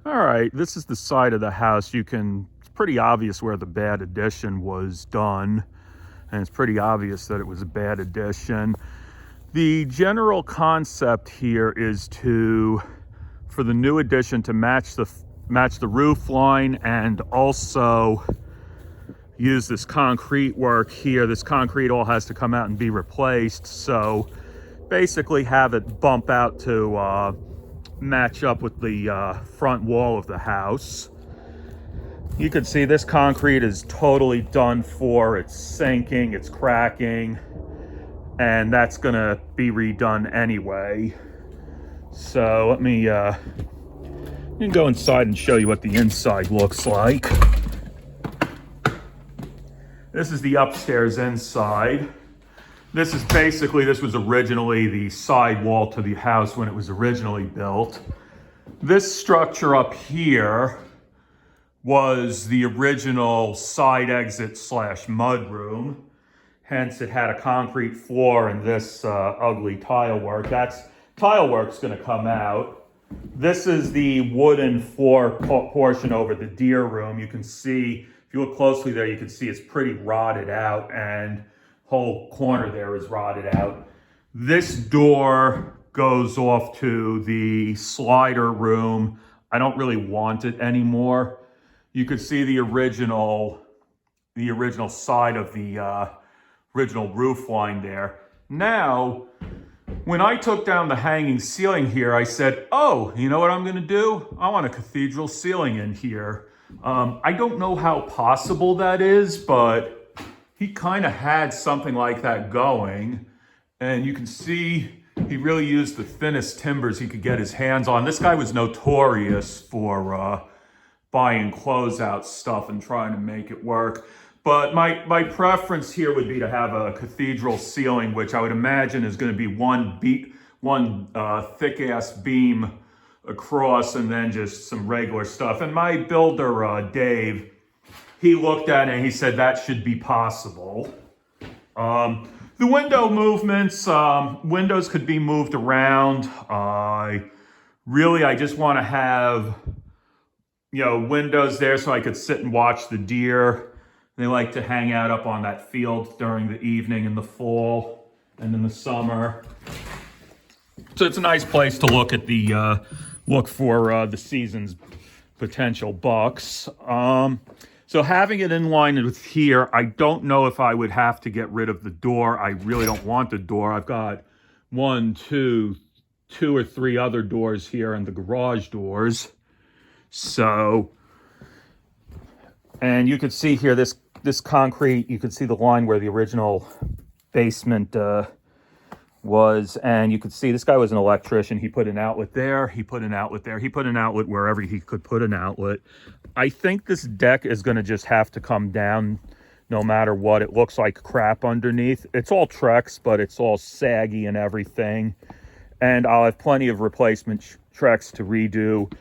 All right, this is the side of the house. It's pretty obvious where the bad addition was done, and it's pretty obvious that it was a bad addition. The general concept here is for the new addition to match the roof line, and also use this concrete work here. This concrete all has to come out and be replaced. So basically have it bump out to match up with the front wall of the house. You can see this concrete is totally done for. It's sinking, it's cracking, and that's gonna be redone anyway. So let me go inside and show you what the inside looks like. This is the upstairs inside. This was originally the side wall to the house when it was originally built. This structure up here was the original side exit / mud room. Hence it had a concrete floor and this ugly tile work. Tile work's gonna come out. This is the wooden floor portion over the deer room. You can see, if you look closely there, you can see it's pretty rotted out, and whole corner there is rotted out. This door goes off to the slider room. I don't really want it anymore. You could see the original side of the original roof line there. Now, when I took down the hanging ceiling here, I said, oh, you know what I'm gonna do? I want a cathedral ceiling in here. I don't know how possible that is, but he kind of had something like that going, and you can see he really used the thinnest timbers he could get his hands on. This guy was notorious for buying closeout stuff and trying to make it work. But my preference here would be to have a cathedral ceiling, which I would imagine is going to be one thick-ass beam across and then just some regular stuff. And my builder, Dave, he looked at it and he said that should be possible. The window movements, windows could be moved around. I just want to have, windows there so I could sit and watch the deer. They like to hang out up on that field during the evening in the fall and in the summer. So it's a nice place to look at look for the season's potential bucks. So having it in line with here, I don't know if I would have to get rid of the door. I really don't want the door. I've got two or three other doors here and the garage doors. So, and you can see here this concrete, you can see the line where the original basement was, and you could see this guy was an electrician. He put an outlet there, he put an outlet there, he put an outlet wherever he could put an outlet. I think this deck is going to just have to come down no matter what. It looks like crap underneath. It's all Trex, but it's all saggy and everything. And I'll have plenty of replacement Trex to redo.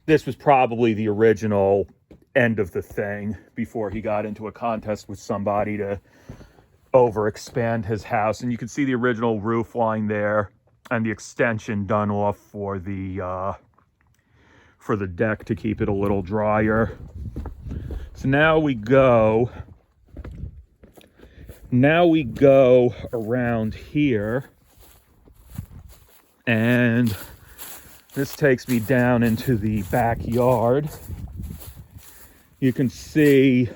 This was probably the original end of the thing before he got into a contest with somebody to overexpand his house. And you can see the original roof line there and the extension done off for the deck to keep it a little drier. So now we go around here, and this takes me down into the backyard. You can see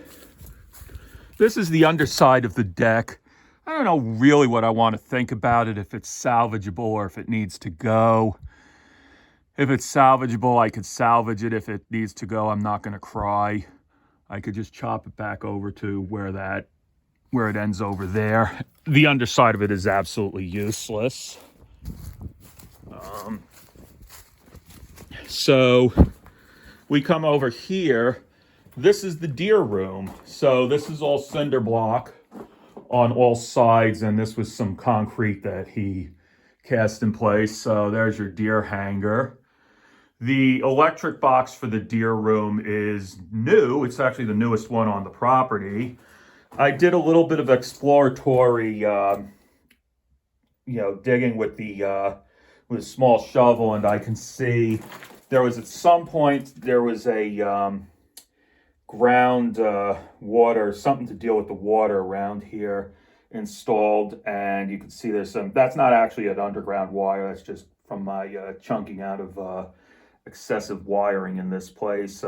this is the underside of the deck. I don't know really what I want to think about it, if it's salvageable or if it needs to go. If it's salvageable, I could salvage it. If it needs to go, I'm not going to cry. I could just chop it back over to where it ends over there. The underside of it is absolutely useless. So we come over here. This is the deer room. So this is all cinder block on all sides, and this was some concrete that he cast in place. So there's your deer hanger. The electric box for the deer room is new. It's actually the newest one on the property. I did a little bit of exploratory, digging with a small shovel, and I can see there was at some point, there was a ground water, something to deal with the water around here installed. And you can see there's some, that's not actually an underground wire. That's just from my chunking out of excessive wiring in this place.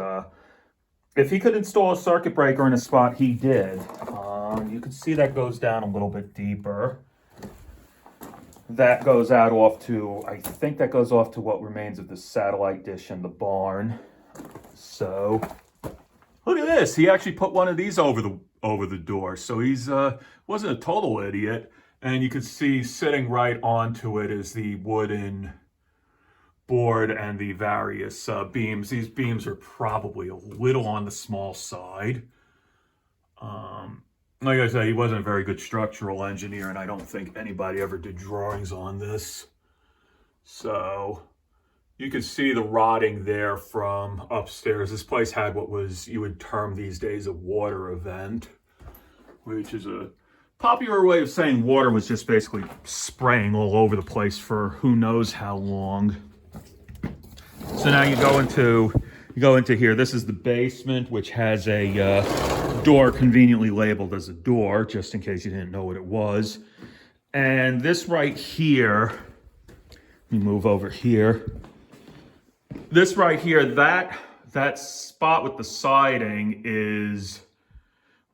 If he could install a circuit breaker in a spot, he did. You can see that goes down a little bit deeper. That goes out off to, I think that goes off to what remains of the satellite dish in the barn. So, look at this. He actually put one of these over the door. So he's wasn't a total idiot. And you can see sitting right onto it is the wooden board and the various beams. These beams are probably a little on the small side. Like I said, he wasn't a very good structural engineer, and I don't think anybody ever did drawings on this. So you can see the rotting there from upstairs. This place had what was, you would term these days, a water event, which is a popular way of saying water was just basically spraying all over the place for who knows how long. So now you go into here. This is the basement, which has a door conveniently labeled as a door, just in case you didn't know what it was. And this right here, let me move over here. This right here, that spot with the siding is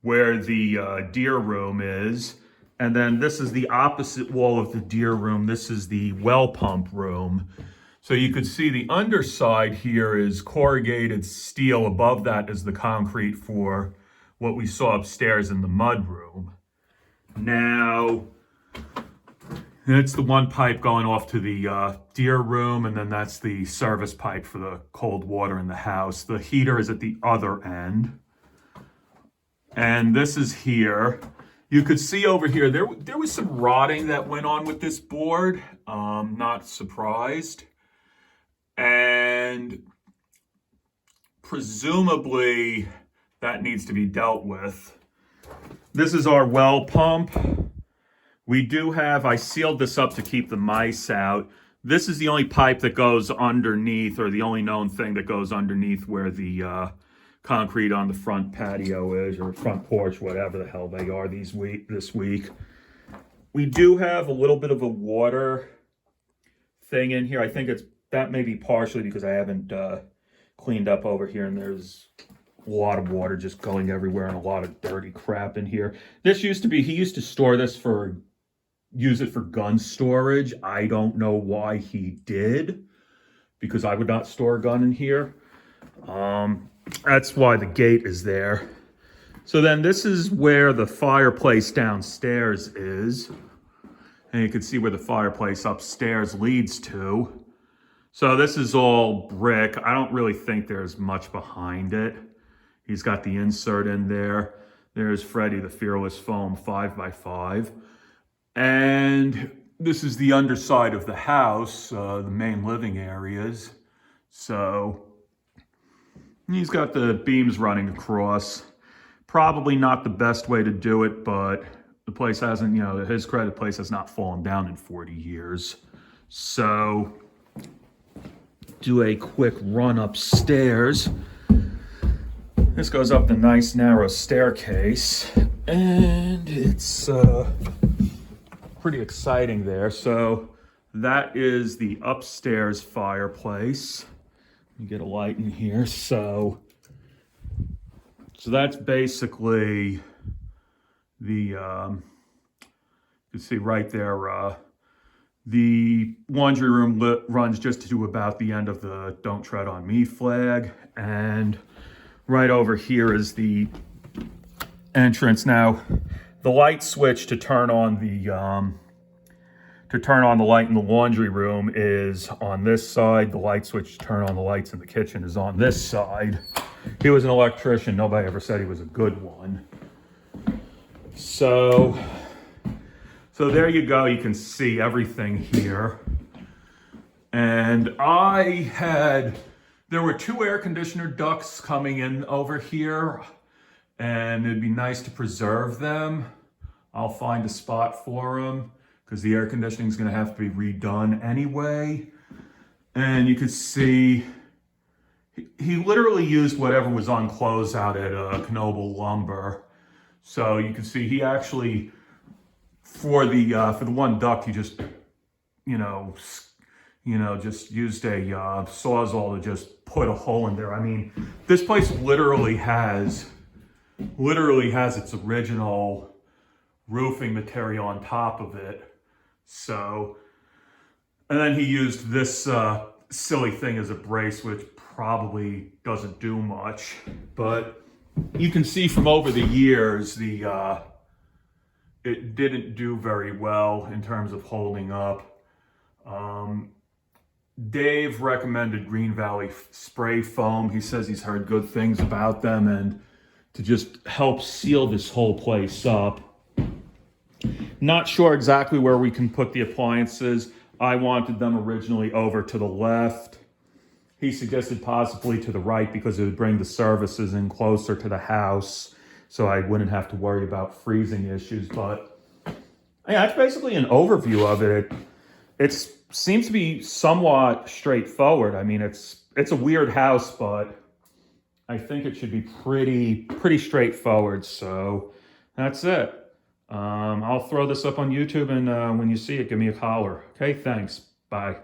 where the deer room is. And then this is the opposite wall of the deer room. This is the well pump room. So you could see the underside here is corrugated steel. Above that is the concrete for what we saw upstairs in the mud room. Now, it's the one pipe going off to the deer room, and then that's the service pipe for the cold water in the house. The heater is at the other end. And this is here. You could see over here, there was some rotting that went on with this board. Not surprised. And presumably that needs to be dealt with. This is our well pump. We do have, I sealed this up to keep the mice out. This is the only pipe that goes underneath, or the only known thing that goes underneath where the concrete on the front patio is, or front porch, whatever the hell they are this week. We do have a little bit of a water thing in here. I think that may be partially because I haven't cleaned up over here, and there's a lot of water just going everywhere and a lot of dirty crap in here. This used to be, he used to store this use it for gun storage. I don't know why he did, because I would not store a gun in here. That's why the gate is there. So then this is where the fireplace downstairs is. And you can see where the fireplace upstairs leads to. So this is all brick. I don't really think there's much behind it. He's got the insert in there. There's Freddy the Fearless Foam 5x5. And this is the underside of the house, the main living areas. So he's got the beams running across. Probably not the best way to do it, but the place hasn't, to his credit, the place has not fallen down in 40 years. So do a quick run upstairs. This goes up the nice narrow staircase, and it's pretty exciting there. So that is the upstairs fireplace. Let me get a light in here. So that's basically the, you can see right there, the laundry room runs just to about the end of the Don't Tread on Me flag. And right over here is the entrance. Now, the light switch to turn on the light in the laundry room is on this side. The light switch to turn on the lights in the kitchen is on this side. He was an electrician. Nobody ever said he was a good one. So there you go. You can see everything here. And there were 2 air conditioner ducts coming in over here, and it'd be nice to preserve them. I'll find a spot for them because the air conditioning is going to have to be redone anyway. And you can see he literally used whatever was on closeout at Knoebel Lumber. So you can see he actually, for the one duct, he just, just used a Sawzall to just put a hole in there. I mean, this place literally has its original roofing material on top of it. So, and then he used this silly thing as a brace, which probably doesn't do much, but you can see from over the years it didn't do very well in terms of holding up. Dave recommended Green Valley spray foam. He says he's heard good things about them and to just help seal this whole place up. Not sure exactly where we can put the appliances. I wanted them originally over to the left. He suggested possibly to the right because it would bring the services in closer to the house so I wouldn't have to worry about freezing issues. But yeah, that's basically an overview of it. It seems to be somewhat straightforward. I mean, it's a weird house, but I think it should be pretty straightforward. So that's it. I'll throw this up on YouTube, and when you see it, give me a holler. Okay, thanks. Bye.